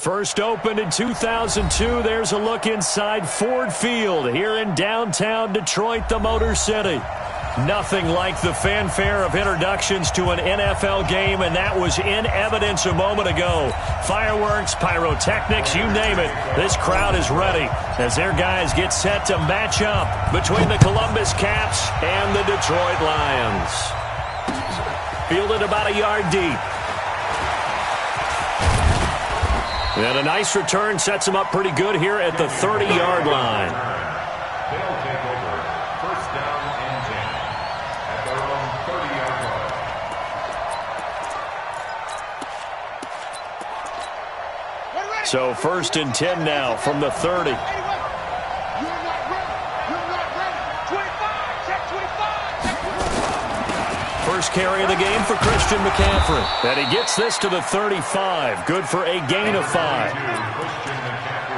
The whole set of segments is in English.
First opened in 2002. There's a look inside Ford Field here in downtown Detroit, the Motor City. Nothing like the fanfare of introductions to an NFL game, and that was in evidence a moment ago. Fireworks, pyrotechnics, you name it. This crowd is ready as their guys get set to match up between the Columbus Caps and the Detroit Lions. Fielded about a yard deep. And a nice return sets them up pretty good here at the 30-yard line. They'll take over. First down and 10 at their own 30-yard line. So first and 10 now from the 30. First carry of the game for Christian McCaffrey. And he gets this to the 35. Good for a gain of 5.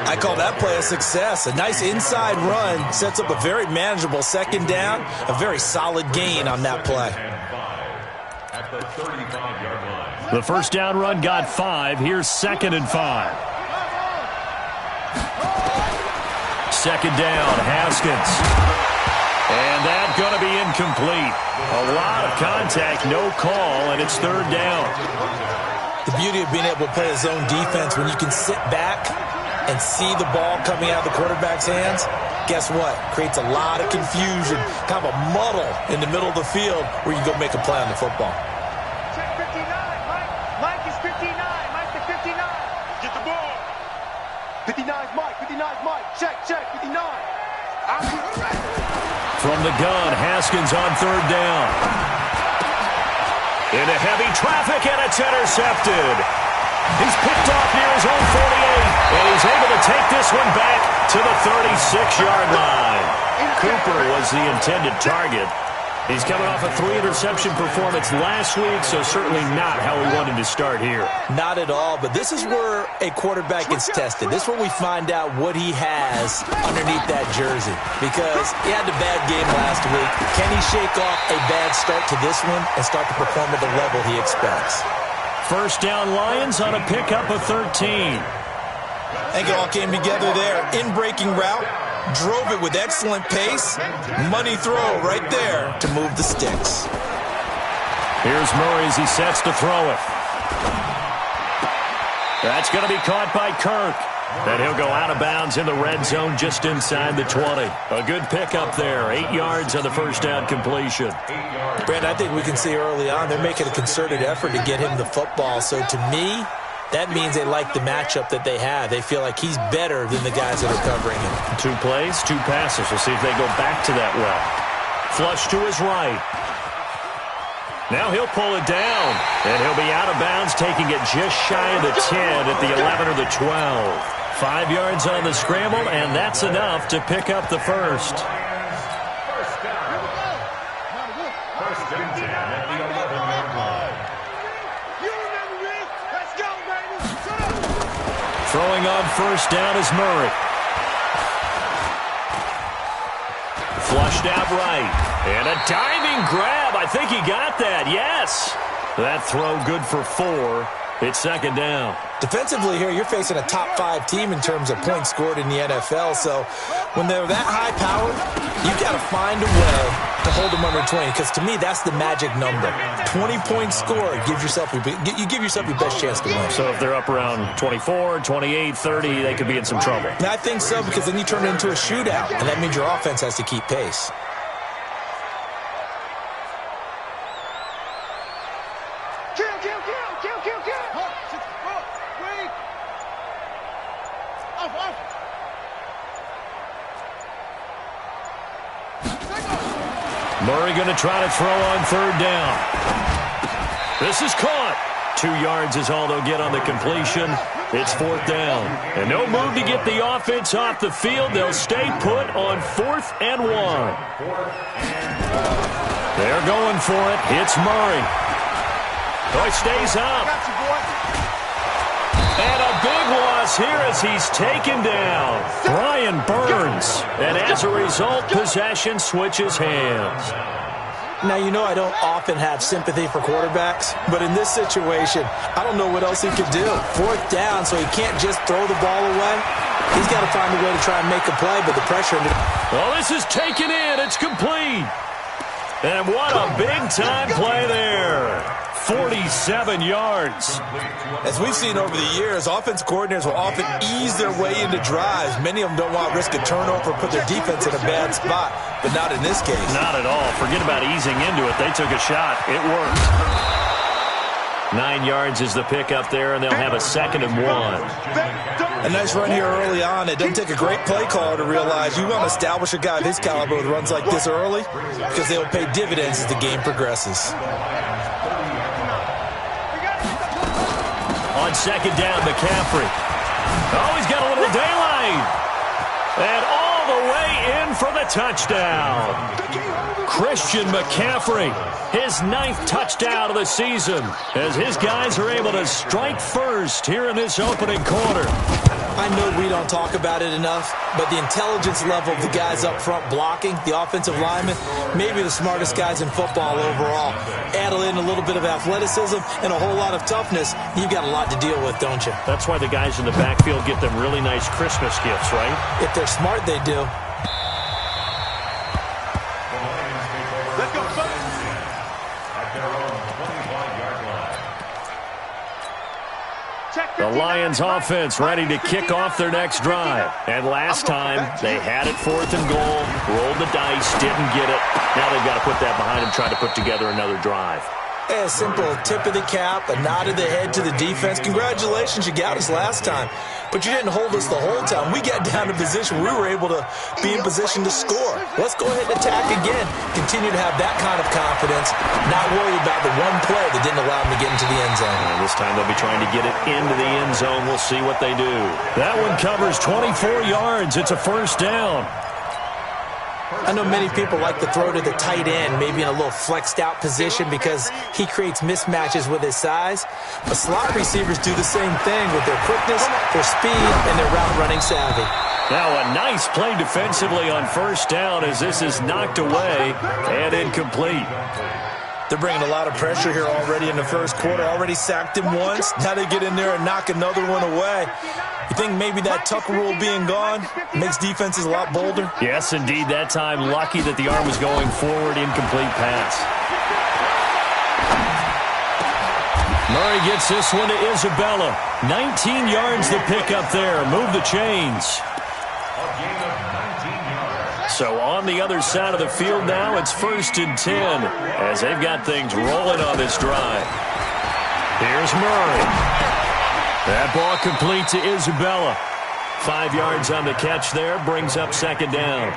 I call that play a success. A nice inside run sets up a very manageable second down. A very solid gain on that play. At the 35-yard line. The first down run got 5. Here's second and 5. Second down, Haskins. And that's going to be incomplete. A lot of contact, no call, and it's third down. The beauty of being able to play a zone defense when you can sit back and see the ball coming out of the quarterback's hands, guess what? Creates a lot of confusion, kind of a muddle in the middle of the field where you go make a play on the football. Check 59, Mike. Mike is 59. Mike to 59. Get the ball. 59's Mike. 59's Mike. Check, 59. From the gun, Haskins on third down. Into heavy traffic, and it's intercepted. He's picked off near his own 48, and he's able to take this one back to the 36-yard line. Cooper was the intended target. He's coming off a 3-interception performance last week, so certainly not how he wanted to start here. Not at all, but this is where a quarterback gets tested. This is where we find out what he has underneath that jersey, because he had a bad game last week. Can he shake off a bad start to this one and start to perform at the level he expects? First down Lions on a pickup of 13. I think it all came together there. In-breaking route. Drove it with excellent pace. Money throw right there to move the sticks. Here's Murray as he sets to throw it. That's going to be caught by Kirk. And he'll go out of bounds in the red zone just inside the 20. A good pickup there. 8 yards on the first down completion. Brad, I think we can see early on they're making a concerted effort to get him the football. So to me, that means they like the matchup that they have. They feel like he's better than the guys that are covering him. 2 plays, 2 passes. We'll see if they go back to that well. Flush to his right. Now he'll pull it down, and he'll be out of bounds, taking it just shy of the 10 at the 11 or the 12. 5 yards on the scramble, and that's enough to pick up the first. First down. First and 10 at the 11-yard line. Throwing on first down is Murray. Flushed out right. And a diving grab. I think he got that. Yes. That throw good for 4. It's second down. Defensively here, you're facing a top 5 team in terms of points scored in the NFL. So when they're that high powered, you've got to find a way to hold them under 20. Because to me, that's the magic number. 20 points scored gives yourself you give yourself your best chance to win. So if they're up around 24, 28, 30, they could be in some trouble. And I think so, because then you turn it into a shootout, and that means your offense has to keep pace. Murray going to try to throw on third down. This is caught. 2 yards is all they'll get on the completion. It's fourth down. And no move to get the offense off the field. They'll stay put on 4th and 1. They're going for it. It's Murray. Oh, he stays up. And a big loss here as he's taken down. Brian Burns. And as a result, possession switches hands. Now, you know I don't often have sympathy for quarterbacks, but in this situation, I don't know what else he could do. 4th down, so he can't just throw the ball away. He's got to find a way to try and make a play, but the pressure... Well, this is taken in. It's complete. And what a big-time play there. 47 yards. As we've seen over the years, offense coordinators will often ease their way into drives. Many of them don't want to risk a turnover or put their defense in a bad spot, but not in this case. Not at all. Forget about easing into it. They took a shot. It worked. 9 yards is the pickup there, and they'll have a 2nd and 1. A nice run here early on. It doesn't take a great play caller to realize you want to establish a guy of his caliber with runs like this early because they will pay dividends as the game progresses. On 2nd down, McCaffrey. Oh, he's got a little daylight. And all the way in for the touchdown. Christian McCaffrey, his 9th touchdown of the season, as his guys are able to strike first here in this opening quarter. I know we don't talk about it enough, but the intelligence level of the guys up front blocking, the offensive linemen, maybe the smartest guys in football overall. Add in a little bit of athleticism and a whole lot of toughness, you've got a lot to deal with, don't you? That's why the guys in the backfield get them really nice Christmas gifts, right? If they're smart, they do. Let's go, son. At their own 25-yard line. The Lions offense ready to kick off their next drive. And last time, they had it 4th and goal, rolled the dice, didn't get it. Now they've got to put that behind them, try to put together another drive. A simple tip of the cap, a nod of the head to the defense. Congratulations, you got us last time. But you didn't hold us the whole time. We got down to position. We were able to be in position to score. Let's go ahead and attack again. Continue to have that kind of confidence. Not worry about the one play that didn't allow them to get into the end zone. And this time they'll be trying to get it into the end zone. We'll see what they do. That one covers 24 yards. It's a 1st down. I know many people like to throw to the tight end, maybe in a little flexed out position because he creates mismatches with his size. But slot receivers do the same thing with their quickness, their speed, and their route running savvy. Now a nice play defensively on 1st down as this is knocked away and incomplete. They're bringing a lot of pressure here already in the 1st quarter. Already sacked him once. Now they get in there and knock another one away. You think maybe that Tucker rule being gone makes defenses a lot bolder? Yes, indeed. That time, lucky that the arm was going forward. Incomplete pass. Murray gets this one to Isabella. 19 yards to pick up there. Move the chains. So on the other side of the field now, it's 1st and 10 as they've got things rolling on this drive. Here's Murray. That ball complete to Isabella. 5 yards on the catch there, brings up 2nd down. A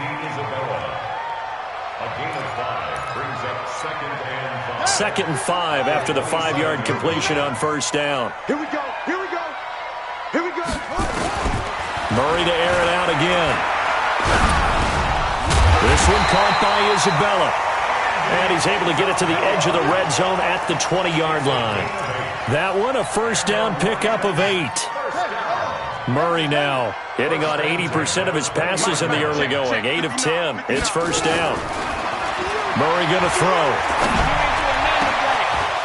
gain of 5 brings up 2nd and 5. 2nd and 5 after the 5-yard completion on 1st down. Here we go. Here we go. Here we go. Murray to air it out again. This one caught by Isabella. And he's able to get it to the edge of the red zone at the 20-yard line. That one a 1st down pickup of 8. Murray now hitting on 80% of his passes in the early going. 8 of 10. It's 1st down. Murray going to throw.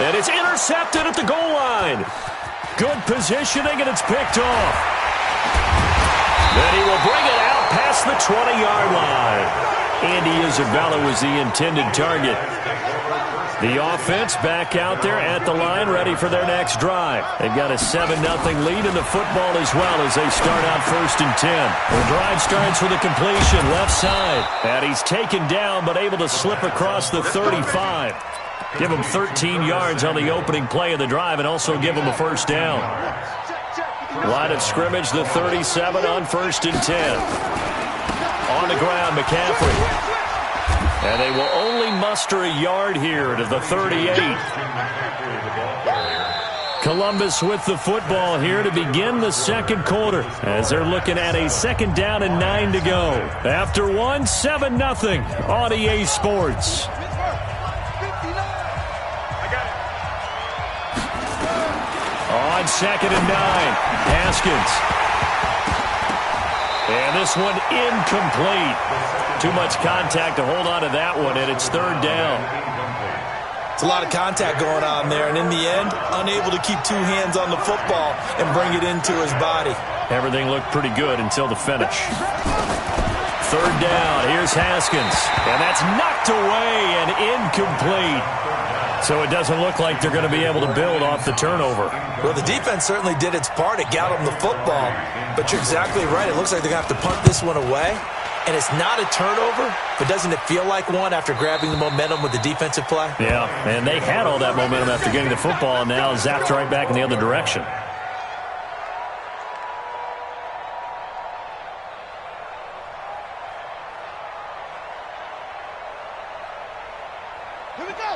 And it's intercepted at the goal line. Good positioning, and it's picked off. Then he will bring it out past the 20-yard line. Andy Isabella was the intended target. The offense back out there at the line, ready for their next drive. They've got a 7-0 lead in the football as well as they start out 1st and 10. The drive starts with a completion left side. And he's taken down but able to slip across the 35. Give him 13 yards on the opening play of the drive and also give him a 1st down. Line of scrimmage, the 37 on 1st and 10. On the ground, McCaffrey. And they will only muster a yard here to the 38. Columbus with the football here to begin the 2nd quarter as they're looking at a 2nd down and 9 to go. After 1, 7-0 on EA Sports. On 2nd and 9, Haskins. And this one incomplete. Too much contact to hold on to that one, and it's 3rd down. It's a lot of contact going on there, and in the end, unable to keep two hands on the football and bring it into his body. Everything looked pretty good until the finish. Third down, here's Haskins, and that's knocked away and incomplete. So it doesn't look like they're going to be able to build off the turnover. Well, the defense certainly did its part. It got them the football, but you're exactly right. It looks like they're going to have to punt this one away. And it's not a turnover, but doesn't it feel like one after grabbing the momentum with the defensive play? Yeah, and they had all that momentum after getting the football, and now zapped right back in the other direction.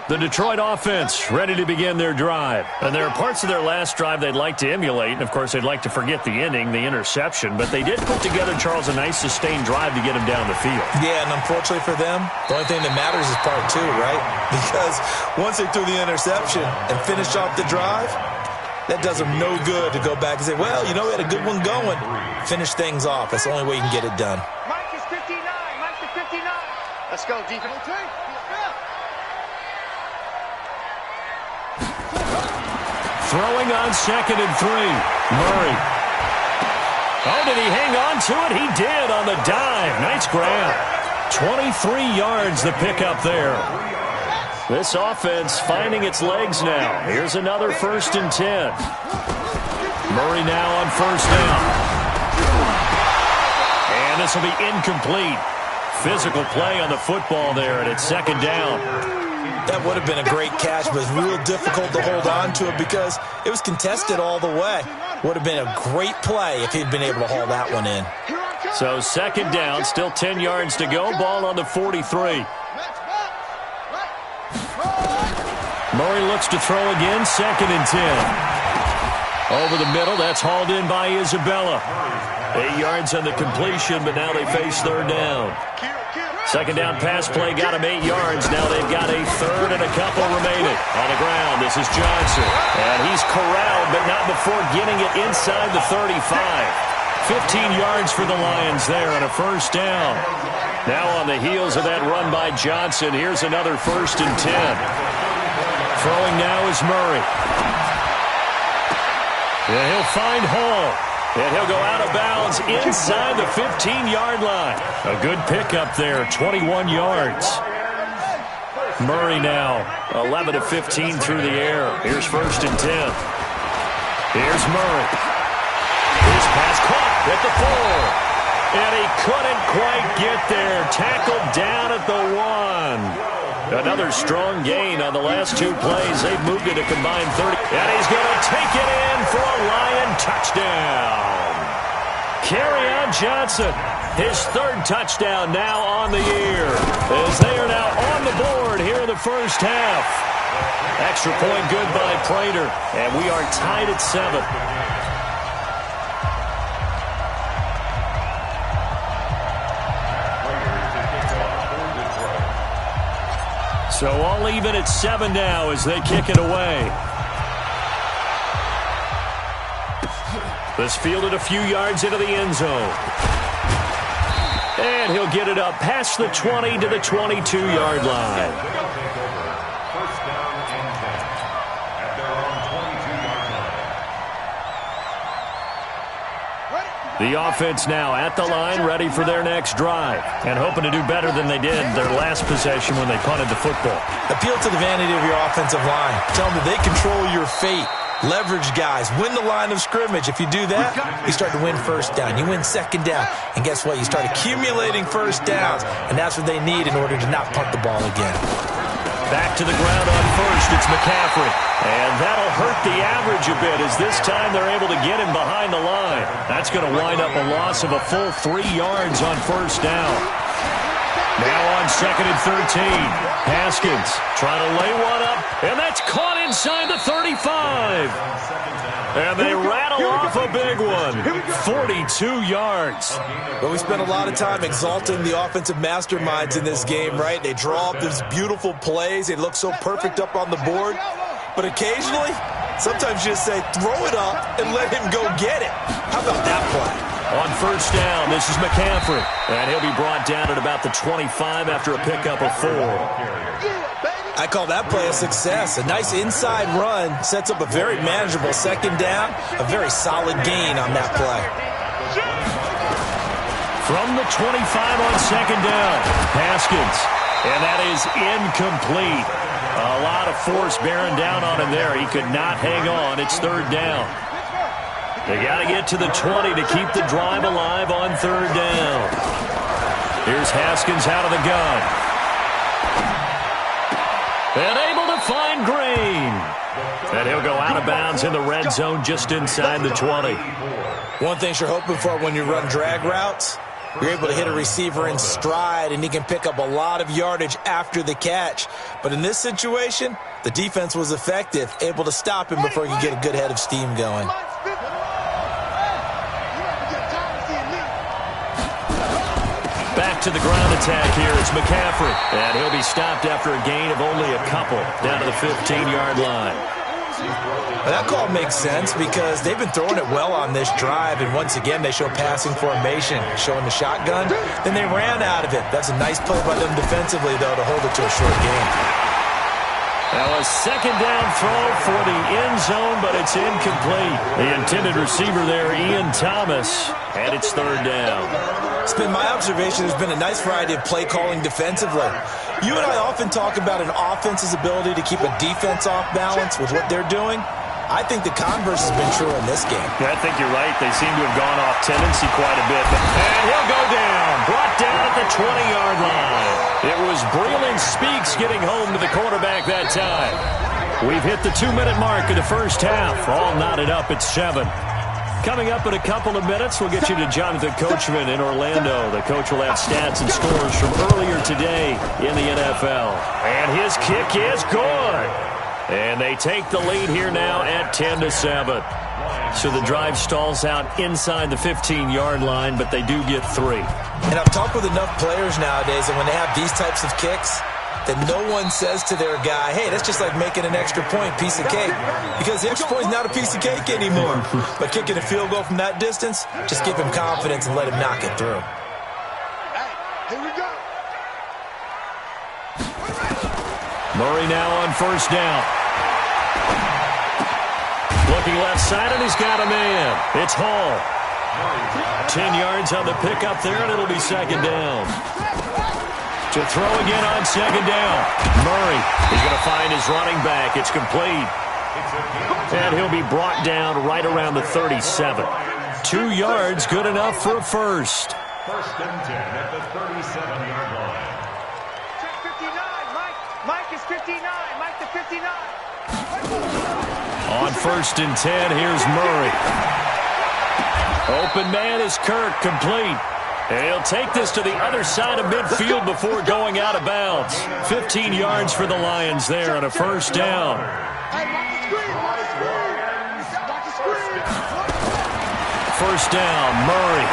The Detroit offense ready to begin their drive. And there are parts of their last drive they'd like to emulate. And, of course, they'd like to forget the inning, the interception. But they did put together, Charles, a nice sustained drive to get him down the field. Yeah, and unfortunately for them, the only thing that matters is part two, right? Because once they threw the interception and finished off the drive, that does them no good to go back and say, well, you know, we had a good one going. Finish things off. That's the only way you can get it done. Mike is 59. Mike is 59. Let's go, defense. Throwing on 2nd and 3. Murray. Oh, did he hang on to it? He did on the dive. Nice grab. 23 yards the pickup there. This offense finding its legs now. Here's another 1st and 10. Murray now on 1st down. And this will be incomplete. Physical play on the football there, and it's 2nd down. That would have been a great catch, but it was real difficult to hold on to it because it was contested all the way. Would have been a great play if he'd been able to haul that one in. So 2nd down, still 10 yards to go. Ball on the 43. Murray looks to throw again, 2nd and 10. Over the middle, that's hauled in by Isabella. 8 yards on the completion, but now they face 3rd down. 2nd down pass play got him 8 yards. Now they've got a 3rd and a couple remaining. On the ground, this is Johnson. And he's corralled, but not before getting it inside the 35. 15 yards for the Lions there on a 1st down. Now on the heels of that run by Johnson, here's another 1st and 10. Throwing now is Murray. Yeah, he'll find Hall. And he'll go out of bounds inside the 15-yard line. A good pickup there, 21 yards. Murray now, 11 of 15 through the air. Here's 1st and 10. Here's Murray. His pass caught at the 4. And he couldn't quite get there. Tackled down at the 1. Another strong gain on the last 2 plays. They've moved it a combined 30. And he's going to take it in for a Lion touchdown. Kerryon Johnson, his 3rd touchdown now on the year. As they are now on the board here in the first half. Extra point good by Prater. And we are tied at 7. So all even at 7 now as they kick it away. This fielded a few yards into the end zone. And he'll get it up past the 20 to the 22-yard line. First down and 10 at their own 22-yard line. The offense now at the line, ready for their next drive, and hoping to do better than they did their last possession when they punted the football. Appeal to the vanity of your offensive line. Tell them that they control your fate. Leverage guys. Win the line of scrimmage. If you do that, you start to win 1st down. You win 2nd down. And guess what? You start accumulating 1st downs, and that's what they need in order to not punt the ball again. Back to the ground on 1st. It's McCaffrey. And that'll hurt the average a bit as this time they're able to get him behind the line. That's going to wind up a loss of a full 3 yards on 1st down. Now on 2nd and 13. Haskins trying to lay one up, and that's caught inside the 35. And they rattle off a big one. 42 yards. But we spent a lot of time exalting the offensive masterminds in this game, right? They draw up these beautiful plays. They look so perfect up on the board. But occasionally, sometimes you just say, throw it up and let him go get it. How about that play? On 1st down, this is McCaffrey. And he'll be brought down at about the 25 after a pickup of 4. I call that play a success. A nice inside run sets up a very manageable second down, a very solid gain on that play. From the 25 on second down, Haskins, and that is incomplete. A lot of force bearing down on him there. He could not hang on. It's third down. They got to get to the 20 to keep the drive alive on third down. Here's Haskins out of the gun. And able to find Green. And he'll go out of bounds in the red zone just inside the 20. One thing you're hoping for when you run drag routes, you're able to hit a receiver in stride, and he can pick up a lot of yardage after the catch. But in this situation, the defense was effective, able to stop him before he could get a good head of steam going. Back to the ground attack here. It's McCaffrey. And he'll be stopped after a gain of only a couple down to the 15-yard line. Well, that call makes sense because they've been throwing it well on this drive, and once again they show passing formation, showing the shotgun. Then they ran out of it. That's a nice play by them defensively, though, to hold it to a short gain. Now a second down throw for the end zone, but it's incomplete. The intended receiver there, Ian Thomas, and it's third down. It's been my observation there's been a nice variety of play calling defensively. You and I often talk about an offense's ability to keep a defense off balance with what they're doing. I think the converse has been true in this game. Yeah, I think you're right. They seem to have gone off tendency quite a bit. And he'll go down. Brought down at the 20-yard line. It was Breland Speaks getting home to the quarterback that time. We've hit the 2-minute mark of the first half. All knotted up at 7. Coming up in a couple of minutes, we'll get you to Jonathan Coachman in Orlando. The coach will have stats and scores from earlier today in the NFL. And his kick is good. And they take the lead here now at 10-7. So the drive stalls out inside the 15-yard line, but they do get 3. And I've talked with enough players nowadays, and when they have these types of kicks, that no one says to their guy, hey, that's just like making an extra point, piece of cake. Because the extra point is not a piece of cake anymore. But kicking a field goal from that distance, just give him confidence and let him knock it through. Here we go. Murray now on first down. Looking left side, and he's got a man. It's Hall. 10 yards on the pickup there, and it'll be second down. To throw again on second down. Murray is going to find his running back. It's complete. And he'll be brought down right around the 37. 2 yards, good enough for a first. First and 10 at the 37-yard line. Check 59, Mike. Mike is 59. Mike to 59. On first and 10, here's Murray. Open man is Kirk, complete. And he'll take this to the other side of midfield before going out of bounds. 15 yards for the Lions there on a first down. First down, Murray.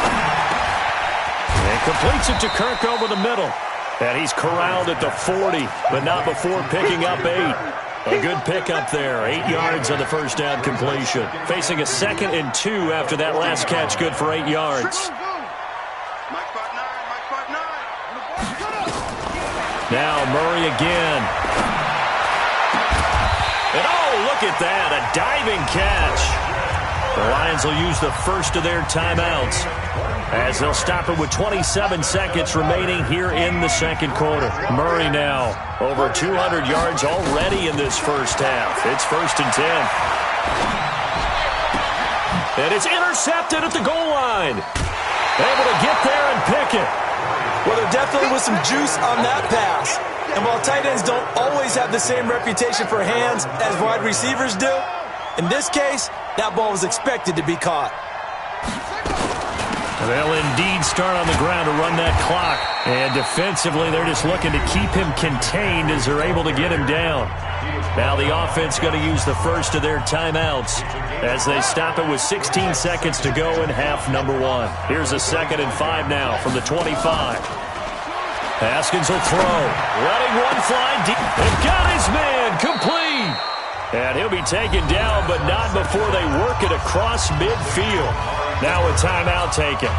And completes it to Kirk over the middle. And he's corralled at the 40, but not before picking up 8. A good pickup there. 8 yards on the first down completion. Facing a 2nd and 2 after that last catch, good for 8 yards. Now Murray again. And oh, look at that, a diving catch. The Lions will use the first of their timeouts as they'll stop it with 27 seconds remaining here in the second quarter. Murray now over 200 yards already in this first half. It's first and 10. And it's intercepted at the goal line. Able to get there and pick it. Well, there definitely was some juice on that pass. And while tight ends don't always have the same reputation for hands as wide receivers do, in this case, that ball was expected to be caught. They'll indeed start on the ground to run that clock. And defensively, they're just looking to keep him contained as they're able to get him down. Now the offense going to use the first of their timeouts as they stop it with 16 seconds to go in half number 1. Here's a 2nd and 5 now from the 25. Haskins will throw. Letting one fly deep. And got his man complete. And he'll be taken down, but not before they work it across midfield. Now a timeout taken.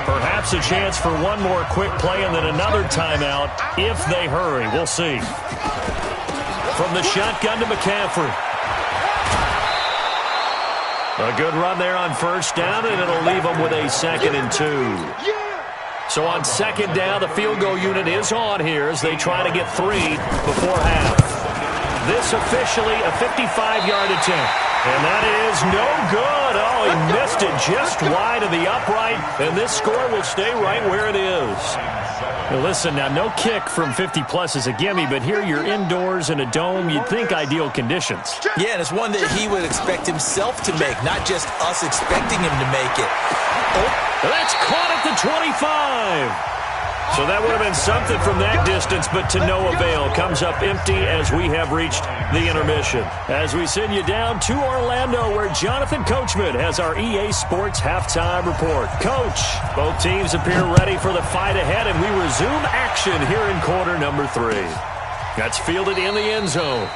Perhaps a chance for one more quick play and then another timeout if they hurry. We'll see. From the shotgun to McCaffrey. A good run there on first down, and it'll leave them with a 2nd and 2. So on 2nd down, the field goal unit is on here as they try to get 3 before half. This officially a 55-yard attempt. And that is no good. Oh, he missed it just wide of the upright, and this score will stay right where it is. Now listen, now no kick from 50-plus is a gimme, but here you're indoors in a dome. You'd think ideal conditions. Yeah, and it's one that he would expect himself to make, not just us expecting him to make it. Oh, that's caught at the 25. So that would have been something from that distance, but to no avail. Comes up empty as we have reached the intermission. As we send you down to Orlando, where Jonathan Coachman has our EA Sports halftime report. Coach, both teams appear ready for the fight ahead, and we resume action here in quarter number 3. That's fielded in the end zone.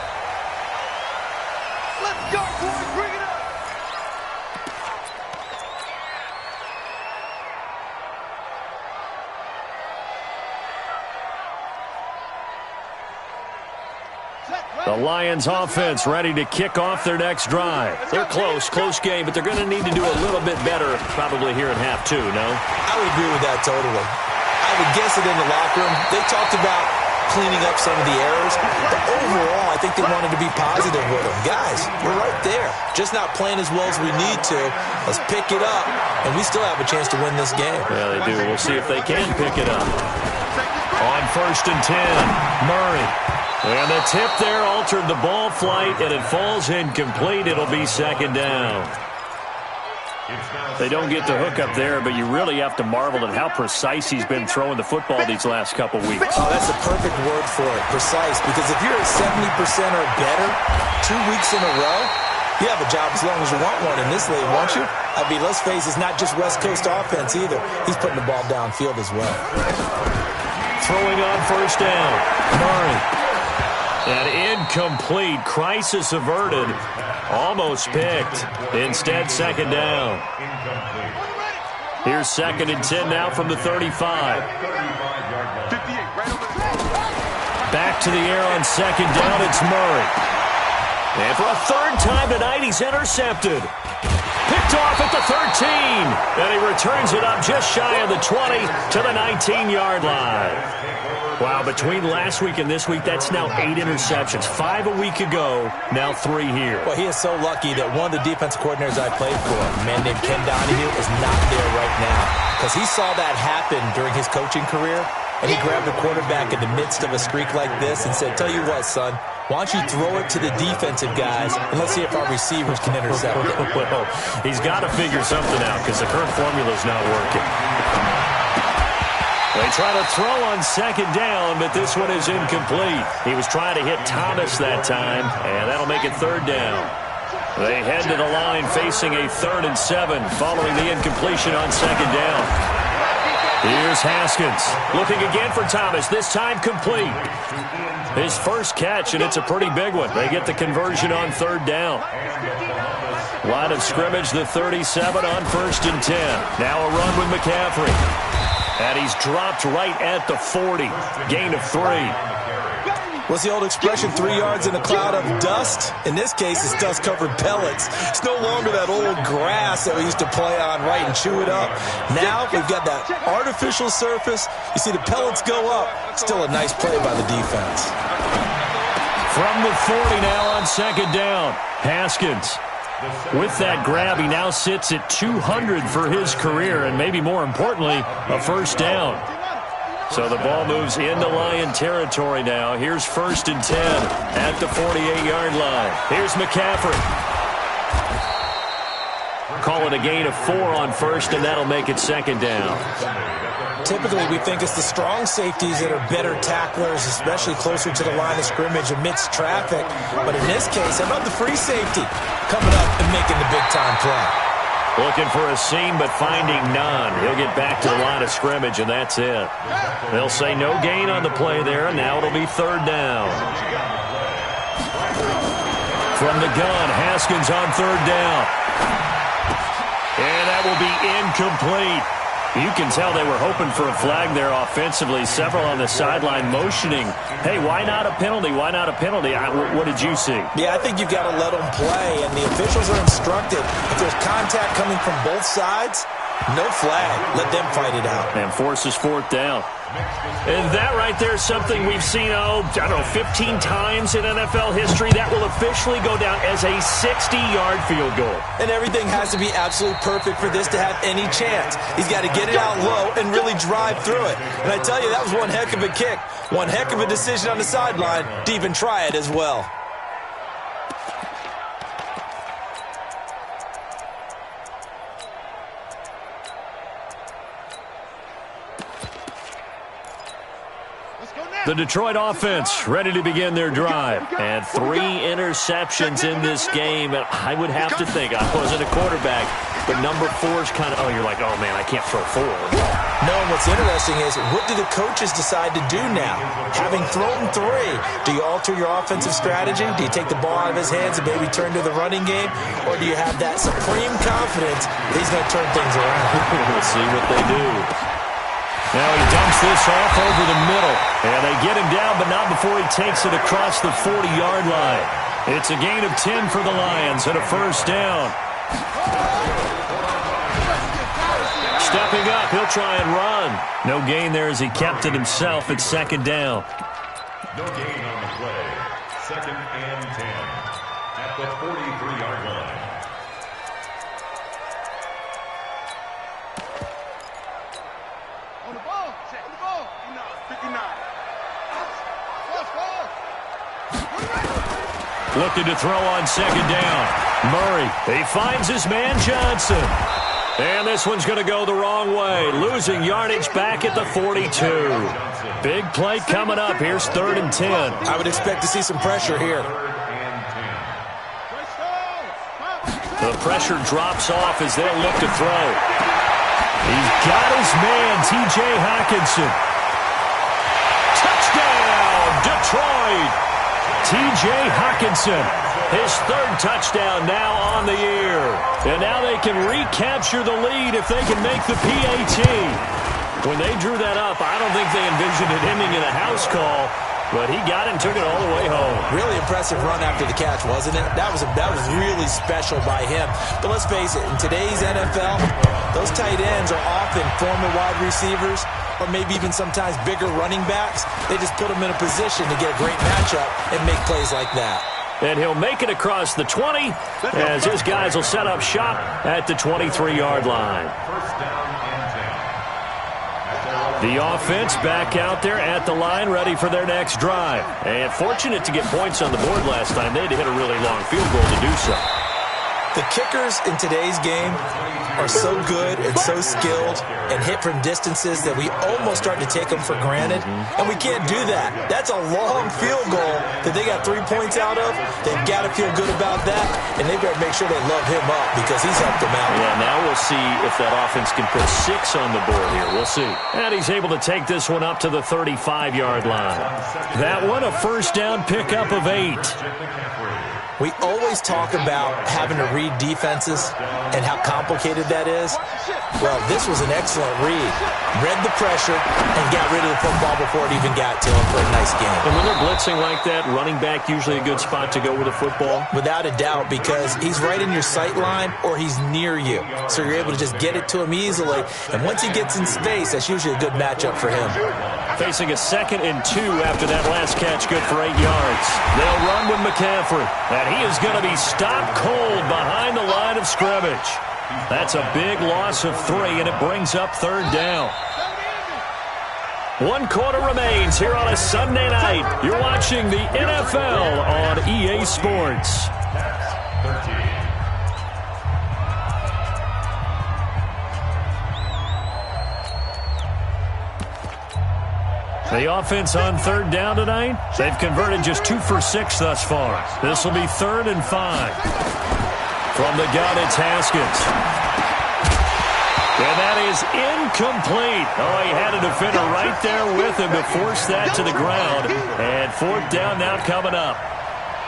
Let's go, boys. Bring it up. The Lions offense ready to kick off their next drive. They're close game, but they're going to need to do a little bit better probably here in half 2, no? I would agree with that totally. I would guess it in the locker room. They talked about cleaning up some of the errors, but overall, I think they wanted to be positive with them. Guys, we're right there. Just not playing as well as we need to. Let's pick it up, and we still have a chance to win this game. Yeah, they do. We'll see if they can pick it up. On 1st and 10, Murray. And the tip there altered the ball flight, and it falls incomplete. It'll be 2nd down. They don't get the hook up there, but you really have to marvel at how precise he's been throwing the football these last couple weeks. Oh, that's a perfect word for it, precise, because if you're at 70% or better 2 weeks in a row, you have a job as long as you want one in this league, won't you? I mean, let's face it, it's not just West Coast offense either. He's putting the ball downfield as well. Throwing on 1st down, Murray. An incomplete, crisis averted, almost picked. Instead, 2nd down. Here's 2nd and 10 now from the 35. Back to the air on 2nd down, it's Murray. And for a 3rd time tonight, he's intercepted. Picked off at the 13. And he returns it up just shy of the 20 to the 19-yard line. Wow, between last week and this week, that's now 8 interceptions. 5 a week ago, now 3 here. Well, he is so lucky that one of the defensive coordinators I played for, a man named Ken Donahue, is not there right now. Because he saw that happen during his coaching career, and he grabbed the quarterback in the midst of a streak like this and said, tell you what, son, why don't you throw it to the defensive guys, and let's see if our receivers can intercept it. Well, he's got to figure something out because the current formula's not working. They try to throw on 2nd down, but this one is incomplete. He was trying to hit Thomas that time, and that'll make it 3rd down. They head to the line facing a 3rd and 7 following the incompletion on 2nd down. Here's Haskins looking again for Thomas, this time complete. His first catch, and it's a pretty big one. They get the conversion on 3rd down. Line of scrimmage, the 37 on 1st and 10. Now a run with McCaffrey. And he's dropped right at the 40. Gain of 3. What's the old expression, 3 yards in a cloud of dust? In this case, it's dust-covered pellets. It's no longer that old grass that we used to play on, right, and chew it up. Now we've got that artificial surface. You see the pellets go up. Still a nice play by the defense. From the 40 now on 2nd down, Haskins. With that grab, he now sits at 200 for his career, and maybe more importantly, a 1st down. So the ball moves into Lion territory now. Here's 1st and 10 at the 48-yard line. Here's McCaffrey. Call it a gain of 4 on 1st, and that'll make it 2nd down. Typically, we think it's the strong safeties that are better tacklers, especially closer to the line of scrimmage amidst traffic. But in this case, how about the free safety coming up and making the big-time play? Looking for a seam, but finding none. He'll get back to the line of scrimmage, and that's it. They'll say no gain on the play there, and now it'll be 3rd down. From the gun, Haskins on 3rd down. And that will be incomplete. You can tell they were hoping for a flag there offensively. Several on the sideline motioning, hey, why not a penalty? Why not a penalty? What did you see? Yeah, I think you've got to let them play, and the officials are instructed. If there's contact coming from both sides, no flag. Let them fight it out. And forces fourth down. And that right there is something we've seen, 15 times in NFL history. That will officially go down as a 60-yard field goal. And everything has to be absolutely perfect for this to have any chance. He's got to get it out low and really drive through it. And I tell you, that was one heck of a kick. One heck of a decision on the sideline to even try it as well. The Detroit offense ready to begin their drive. And 3 interceptions in this game. And I would have to think, I wasn't a quarterback, but number 4 is kind of, you're like, oh, man, I can't throw 4. No, and what's interesting is, what do the coaches decide to do now? Having thrown 3, do you alter your offensive strategy? Do you take the ball out of his hands and maybe turn to the running game? Or do you have that supreme confidence that he's going to turn things around? We'll see what they do. Now he dumps this off over the middle. And they get him down, but not before he takes it across the 40-yard line. It's a gain of 10 for the Lions and a first down. Stepping up, he'll try and run. No gain there as he kept it himself at second down. No gain on the play. 2nd and 10 at the 43-yard line. On the ball. 59. Looking to throw on second down. Murray, he finds his man Johnson. And this one's going to go the wrong way. Losing yardage back at the 42. Big play coming up. Here's 3rd and 10. I would expect to see some pressure here. The pressure drops off as they'll look to throw. He's got his man, T.J. Hockenson. Touchdown, Detroit. T.J. Hockenson, his 3rd touchdown now on the year. And now they can recapture the lead if they can make the PAT. When they drew that up, I don't think they envisioned it ending in a house call, but he got it and took it all the way home. Really impressive run after the catch, wasn't it? That was really special by him. But let's face it, in today's NFL, those tight ends are often former wide receivers or maybe even sometimes bigger running backs. They just put them in a position to get a great matchup and make plays like that. And he'll make it across the 20 as his guys will set up shop at the 23-yard line. First down and 10. The offense back out there at the line, ready for their next drive. And fortunate to get points on the board last time. They had to hit a really long field goal to do so. The kickers in today's game are so good and so skilled and hit from distances that we almost start to take them for granted, and we can't do that. That's a long field goal that they got 3 points out of. They've got to feel good about that, and they better make sure they love him up because he's helped them out. Yeah, now we'll see if that offense can put 6 on the board here. We'll see. And he's able to take this one up to the 35-yard line. That one, a first down pickup of 8. We always talk about having to read defenses and how complicated that is. Well, this was an excellent read. Read the pressure and got rid of the football before it even got to him for a nice game. And when they're blitzing like that, running back usually a good spot to go with a football? Without a doubt, because he's right in your sight line or he's near you. So you're able to just get it to him easily. And once he gets in space, that's usually a good matchup for him. Facing a 2nd and 2 after that last catch, good for 8 yards. They'll run with McCaffrey. And he is going to be stopped cold behind the line of scrimmage. That's a big loss of 3, and it brings up 3rd down. 1 quarter remains here on a Sunday night. You're watching the NFL on EA Sports. The offense on 3rd down tonight, they've converted just 2 for 6 thus far. This will be 3rd and 5. From the gun, it's Haskins. And that is incomplete. Oh, he had a defender right there with him to force that to the ground. And 4th down now coming up.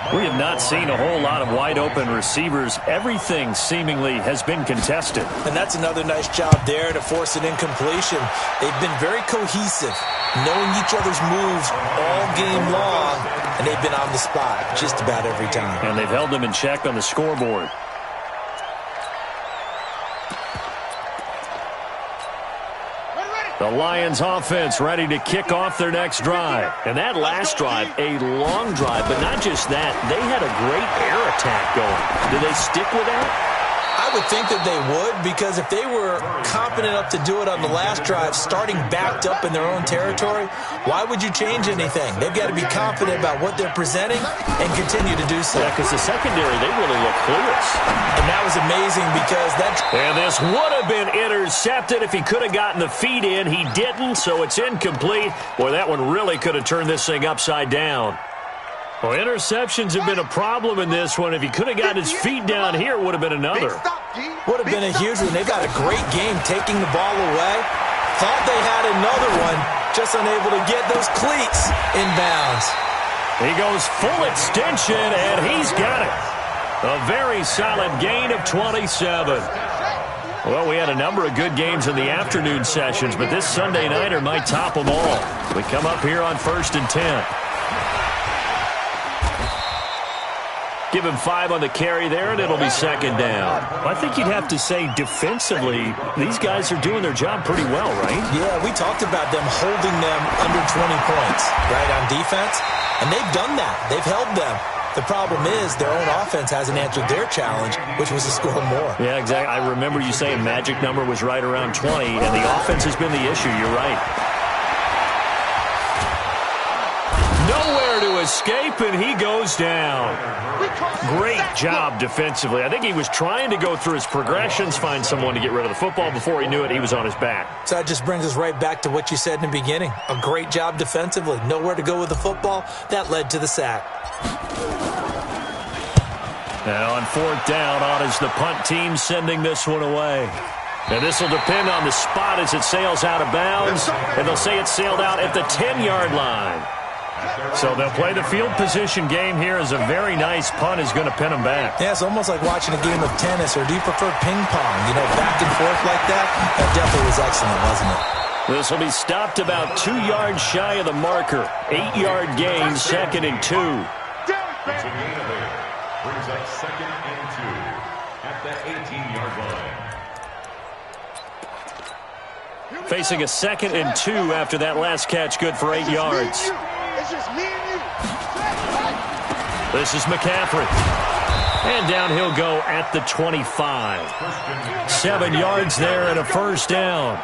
We have not seen a whole lot of wide-open receivers. Everything seemingly has been contested. And that's another nice job there to force an incompletion. They've been very cohesive, knowing each other's moves all game long, and they've been on the spot just about every time. And they've held them in check on the scoreboard. The Lions offense ready to kick off their next drive. And that last drive, a long drive, but not just that. They had a great air attack going. Do they stick with that? I would think that they would, because if they were confident enough to do it on the last drive, starting backed up in their own territory, why would you change anything? They've got to be confident about what they're presenting and continue to do so. Yeah, because the secondary, they really look clueless. And that was amazing because that... And this would have been intercepted if he could have gotten the feet in. He didn't, so it's incomplete. Boy, that one really could have turned this thing upside down. Well, interceptions have been a problem in this one. If he could have got his feet down here, it would have been another. Would have been a huge one. They've got a great game taking the ball away. Thought they had another one, just unable to get those cleats inbounds. He goes full extension, and he's got it. A very solid gain of 27. Well, we had a number of good games in the afternoon sessions, but this Sunday nighter might top them all. We come up here on 1st and 10. Give him 5 on the carry there, and it'll be 2nd down. I think you'd have to say defensively, these guys are doing their job pretty well, right? Yeah, we talked about them holding them under 20 points, right, on defense. And they've done that. They've held them. The problem is their own offense hasn't answered their challenge, which was to score more. Yeah, exactly. I remember you saying magic number was right around 20, and the offense has been the issue. You're right. Nowhere to escape, and he goes down. Great job defensively. I think he was trying to go through his progressions, find someone to get rid of the football. Before he knew it, he was on his back. So that just brings us right back to what you said in the beginning. A great job defensively. Nowhere to go with the football. That led to the sack. Now on 4th down, on is the punt team sending this one away. And this will depend on the spot as it sails out of bounds. And they'll say it sailed out at the 10-yard line. So they'll play the field position game here as a very nice punt is going to pin them back. Yeah, it's almost like watching a game of tennis, or do you prefer ping pong? You know, back and forth like that? That definitely was excellent, wasn't it? This will be stopped about 2 yards shy of the marker. 8-yard gain, 2nd and 2. It's a gain of 8. Brings up 2nd and 2 at the 18-yard line. Facing a 2nd and 2 after that last catch, good for 8 yards. It's just me and you. This is McCaffrey. And down he'll go at the 25. 7 yards there and a 1st down.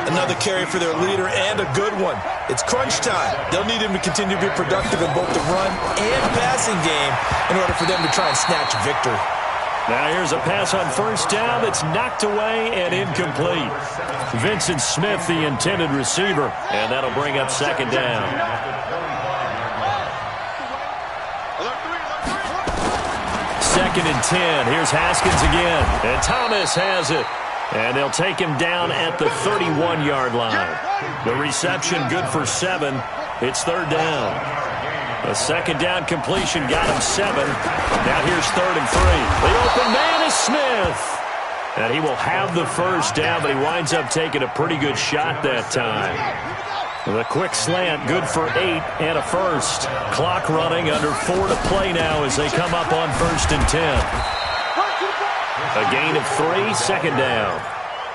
Another carry for their leader, and a good one. It's crunch time. They'll need him to continue to be productive in both the run and passing game in order for them to try and snatch victory. Now here's a pass on 1st down that's knocked away and incomplete. Vincent Smith, the intended receiver, and that'll bring up 2nd down. 2nd and 10. Here's Haskins again, and Thomas has it. And they'll take him down at the 31-yard line. The reception good for 7. It's 3rd down. A 2nd down completion got him 7. Now here's 3rd and 3. The open man is Smith. And he will have the 1st down, but he winds up taking a pretty good shot that time. The quick slant, good for 8 and a 1st. Clock running, under 4 to play now as they come up on 1st and 10. A gain of 3, 2nd down.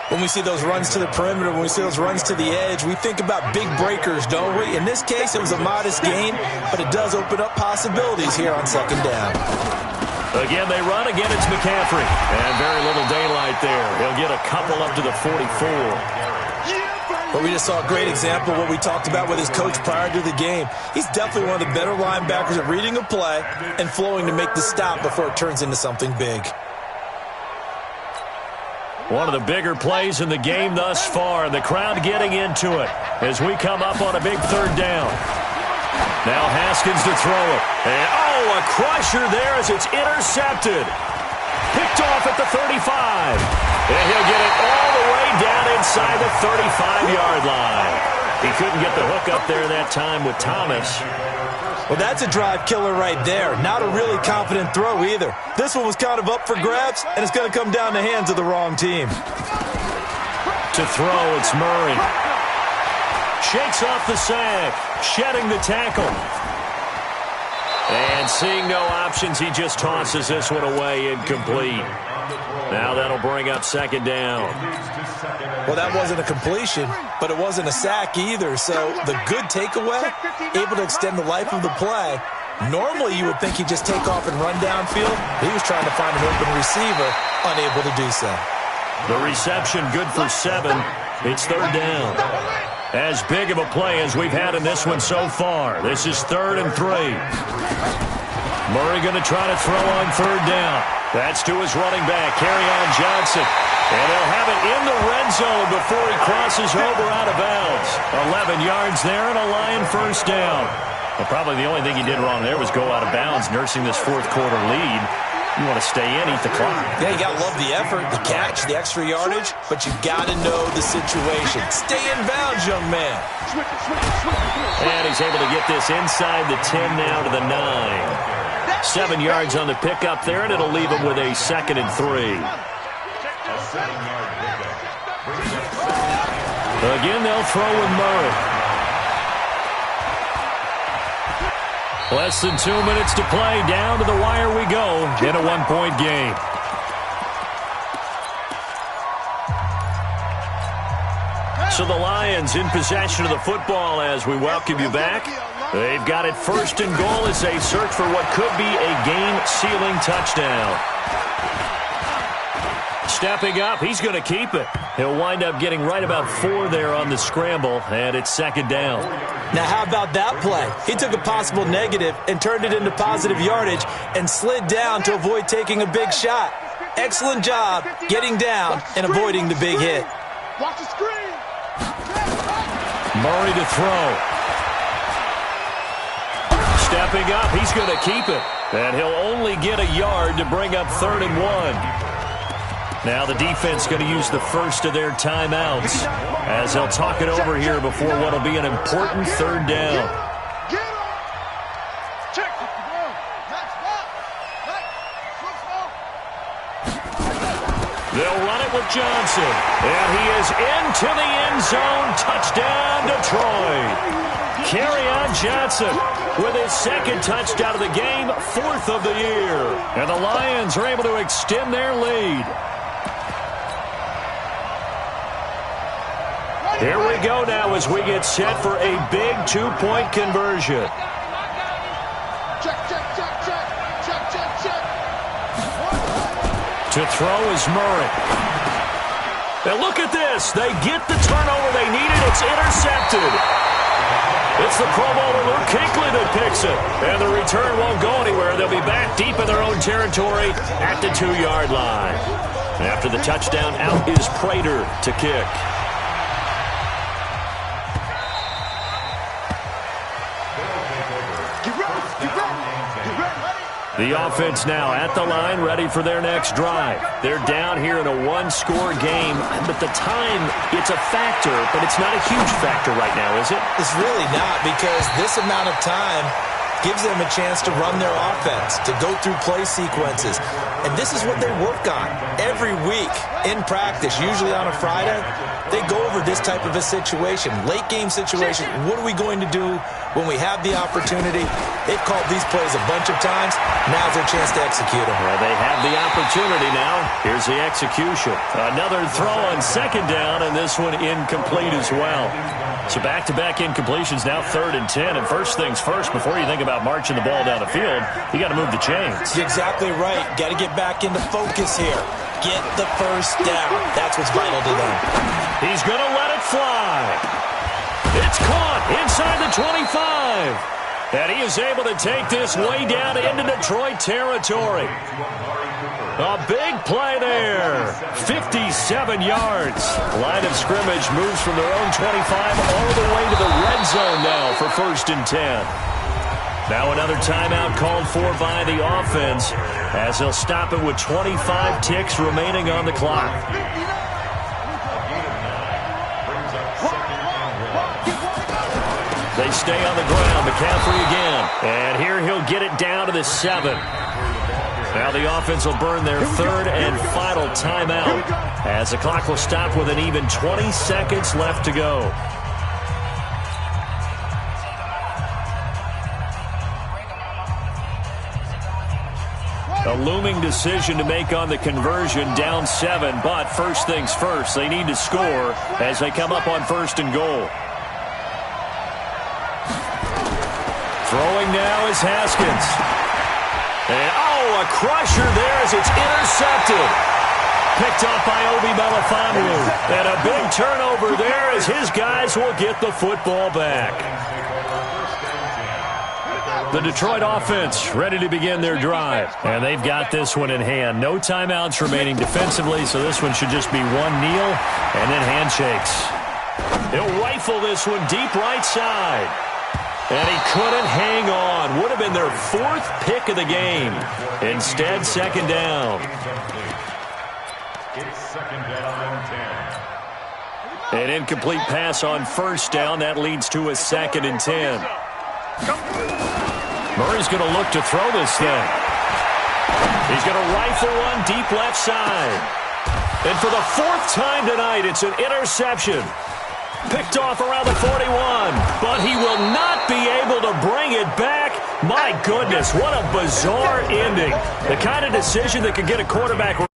When we see those runs to the perimeter, when we see those runs to the edge, we think about big breakers, don't we? In this case, it was a modest gain, but it does open up possibilities here on 2nd down. Again, they run. Again, it's McCaffrey. And very little daylight there. He'll get a couple up to the 44. But we just saw a great example of what we talked about with his coach prior to the game. He's definitely one of the better linebackers at reading a play and flowing to make the stop before it turns into something big. One of the bigger plays in the game thus far. The crowd getting into it as we come up on a big 3rd down. Now Haskins to throw it. And, a crusher there as it's intercepted. Picked off at the 35. And he'll get it all the way down inside the 35-yard line. He couldn't get the hook up there that time with Thomas. Well, that's a drive killer right there. Not a really confident throw either. This one was kind of up for grabs, and it's going to come down the hands of the wrong team. To throw, it's Murray. Shakes off the sack, shedding the tackle. And seeing no options, he just tosses this one away incomplete. Now that'll bring up second down. Well, that wasn't a completion, but it wasn't a sack either. So the good takeaway, able to extend the life of the play. Normally you would think he'd just take off and run downfield. He was trying to find an open receiver, unable to do so. The reception good for 7. It's third down. As big of a play as we've had in this one so far. This is 3rd and 3. Murray going to try to throw on third down. That's to his running back, Kerryon Johnson. And they'll have it in the red zone before he crosses over out of bounds. 11 yards there and a Lion first down. Well, probably the only thing he did wrong there was go out of bounds, nursing this fourth quarter lead. You want to stay in, eat the clock. Yeah, you got to love the effort, the catch, the extra yardage, but you got to know the situation. Stay in bounds, young man. And he's able to get this inside the 10 now to the 9. 7 yards on the pickup there, and it'll leave him with a 2nd and 3. Again, they'll throw with Murray. Less than 2 minutes to play. Down to the wire we go in a 1-point game. So the Lions in possession of the football as we welcome you back. They've got it 1st and goal as they search for what could be a game-sealing touchdown. Stepping up, he's going to keep it. He'll wind up getting right about 4 there on the scramble, and it's 2nd down. Now, how about that play? He took a possible negative and turned it into positive yardage and slid down to avoid taking a big shot. Excellent job getting down and avoiding the big hit. Watch the screen. Murray to throw. Stepping up, he's going to keep it. And he'll only get a yard to bring up 3rd and 1. Now the defense going to use the first of their timeouts as they'll talk it over here before what will be an important 3rd down. They'll run it with Johnson, and he is into the end zone. Touchdown, Detroit. Kerryon Johnson with his 2nd touchdown of the game, 4th of the year. And the Lions are able to extend their lead. Here we go now as we get set for a big 2-point conversion. To throw is Murray. And look at this. They get the turnover they needed. It's intercepted. It's the Pro Bowler Luke Kuechly that picks it. And the return won't go anywhere. They'll be back deep in their own territory at the 2-yard line. After the touchdown, out is Prater to kick. The offense now at the line, ready for their next drive. They're down here in a 1-score game, but the time, it's a factor, but it's not a huge factor right now, is it? It's really not, because this amount of time gives them a chance to run their offense, to go through play sequences. And this is what they work on every week in practice, usually on a Friday. They go over this type of a situation, late game situation. What are we going to do when we have the opportunity? They've called these plays a bunch of times. Now's their chance to execute them. Well, they have the opportunity now. Here's the execution. Another throw on 2nd down, and this one incomplete as well. So back-to-back incompletions, now 3rd and 10. And first things first, before you think about marching the ball down the field, you got to move the chains. You're exactly right. Got to get back into focus here. Get the first down. That's what's vital to them. He's going to let it fly. It's caught inside the 25. And he is able to take this way down into Detroit territory. A big play there. 57 yards. Line of scrimmage moves from their own 25 all the way to the red zone now for 1st and 10. Now another timeout called for by the offense as they'll stop it with 25 ticks remaining on the clock. They stay on the ground. McCaffrey again. And here he'll get it down to the 7. Now the offense will burn their third and final timeout as the clock will stop with an even 20 seconds left to go. A looming decision to make on the conversion, down 7, but first things first, they need to score as they come up on 1st and goal. Throwing now is Haskins. And, a crusher there as it's intercepted. Picked off by Obi Melifonwu. And a big turnover there as his guys will get the football back. The Detroit offense ready to begin their drive. And they've got this one in hand. No timeouts remaining defensively, so this one should just be one kneel and then handshakes. He'll rifle this one deep right side. And he couldn't hang on. Would have been their 4th pick of the game. Instead, 2nd down. It's 2nd down and 10. An incomplete pass on 1st down. That leads to a 2nd and 10. Murray's going to look to throw this thing. He's going to rifle one deep left side. And for the 4th time tonight, it's an interception. Picked off around the 41, but he will not be able to bring it back. My goodness, what a bizarre ending. The kind of decision that could get a quarterback